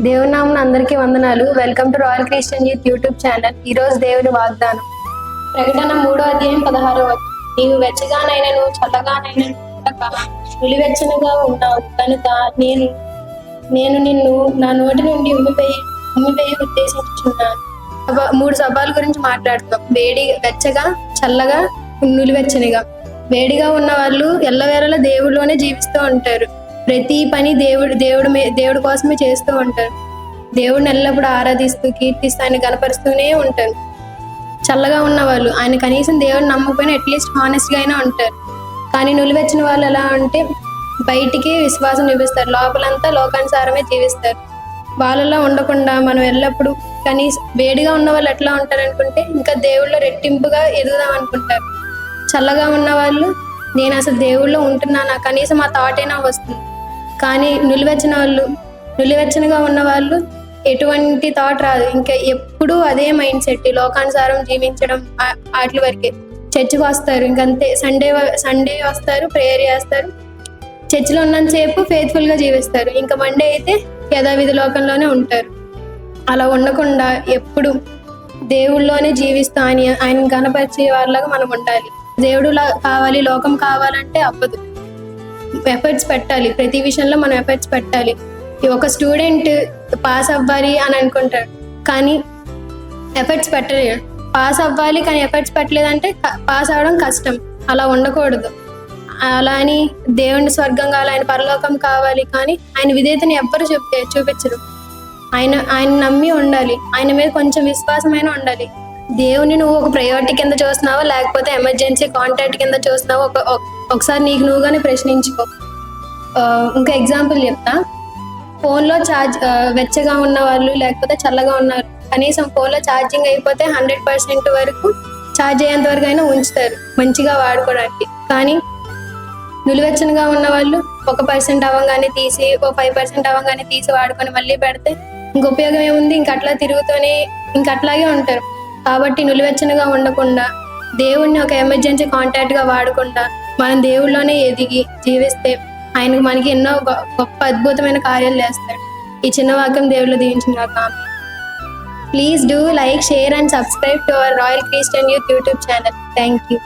దేవుని నామమున అందరికీ వందనాలు. Welcome to royal Christian youth YouTube channel. ఈ రోజు దేవుని వాగ్దానం ప్రకటన 3:16. నీవు వెచ్చగానైనను చల్లగానైనను నిలువెచ్చనగా ఉన్నావు కనుక నేను నిన్ను నా నోటి నుండి ఉమ్మివేయ ఉద్దేశించున్నాను. 3 స్వభావాల గురించి మాట్లాడుతాం. వెచ్చగా, చల్లగా, నిలువెచ్చనిగా. వేడిగా ఉన్న వాళ్ళు ఎల్లవేళలా దేవుడిలోనే జీవిస్తూ ఉంటారు. ప్రతి పని దేవుడి కోసమే చేస్తూ ఉంటారు. దేవుడిని ఎల్లప్పుడూ ఆరాధిస్తూ కీర్తిస్తూ ఆయన కనపరుస్తూనే ఉంటారు. చల్లగా ఉన్న వాళ్ళు ఆయన కనీసం దేవుడిని నమ్మకపోయినా అట్లీస్ట్ హానెస్ట్గా అయినా ఉంటారు. కానీ నిలువెచ్చిన వాళ్ళు ఎలా అంటే బయటికి విశ్వాసం చూపిస్తారు, లోపలంతా లోకానుసారమే జీవిస్తారు. వాళ్ళలో ఉండకుండా మనం ఎల్లప్పుడూ కనీసం వేడిగా ఉన్న వాళ్ళు ఎట్లా ఉంటారు అనుకుంటే ఇంకా దేవుళ్ళో రెట్టింపుగా ఎదుగుదాం అనుకుంటారు. చల్లగా ఉన్న వాళ్ళు నేను అసలు దేవుళ్ళో ఉంటున్నానా, కనీసం ఆ థాట్ అయినా వస్తుంది. కానీ నిలువెచ్చనగా ఉన్న వాళ్ళు ఎటువంటి థాట్ రాదు. ఇంకా ఎప్పుడూ అదే మైండ్ సెట్, లోకానుసారం జీవించడం. వాటి వరకే చర్చికి వస్తారు, ఇంకంతే. సండే వస్తారు, ప్రేయర్ చేస్తారు, చర్చిలో ఉన్నంతసేపు ఫెయిత్ఫుల్గా జీవిస్తారు. ఇంకా మండే అయితే యథావిధి లోకంలోనే ఉంటారు. అలా ఉండకుండా ఎప్పుడు దేవుళ్ళలోనే జీవిస్తూ ఆయన కనపరిచే వాళ్ళగా మనం ఉండాలి. దేవుడు కావాలి, లోకం కావాలంటే అవ్వదు. ఎఫర్ట్స్ పెట్టాలి, ప్రతి విషయంలో మనం ఎఫర్ట్స్ పెట్టాలి. ఒక స్టూడెంట్ పాస్ అవ్వాలి అని అనుకుంటాడు, కానీ ఎఫర్ట్స్ పెట్టలేడు. పాస్ అవ్వాలి కానీ ఎఫర్ట్స్ పెట్టలేదంటే పాస్ అవ్వడం కష్టం. అలా ఉండకూడదు. అలా అని దేవుని స్వర్గం కావాలి, ఆయన పరలోకం కావాలి, కానీ ఆయన విధేయతని ఎవ్వరు చూపించరు. ఆయన నమ్మి ఉండాలి, ఆయన మీద కొంచెం విశ్వాసమైన ఉండాలి. దేవుని నువ్వు ఒక ప్రయారిటీ కింద చూస్తున్నావా లేకపోతే ఎమర్జెన్సీ కాంటాక్ట్ కింద చూస్తున్నావా ఒకసారి నీకు నువ్వుగానే ప్రశ్నించుకో. ఇంకా ఎగ్జాంపుల్ చెప్తా. ఫోన్లో వెచ్చగా ఉన్న వాళ్ళు లేకపోతే చల్లగా ఉన్నారు, కనీసం ఫోన్లో ఛార్జింగ్ అయిపోతే 100% వరకు ఛార్జ్ అయ్యేంత వరకు అయినా ఉంచుతారు మంచిగా వాడుకోవడానికి. కానీ నిలువెచ్చనగా ఉన్న వాళ్ళు 1% అవ్వగానే తీసి 5% అవ్వగానే తీసి వాడుకొని మళ్ళీ పెడితే ఇంక ఉపయోగం ఏముంది? ఇంకట్లాగే ఉంటారు. కాబట్టి నిలువెచ్చనగా ఉండకుండా దేవుణ్ణి ఒక ఎమర్జెన్సీ కాంటాక్ట్గా వాడకుండా మనం దేవుళ్ళలోనే ఎదిగి జీవిస్తే ఆయనకు మనకి ఎన్నో గొప్ప అద్భుతమైన కార్యాలు చేస్తాడు. ఈ చిన్న వాక్యం దేవుళ్ళు దీవించిన కాక. Please do like, share and subscribe to our royal Christian youth YouTube channel. Thank you.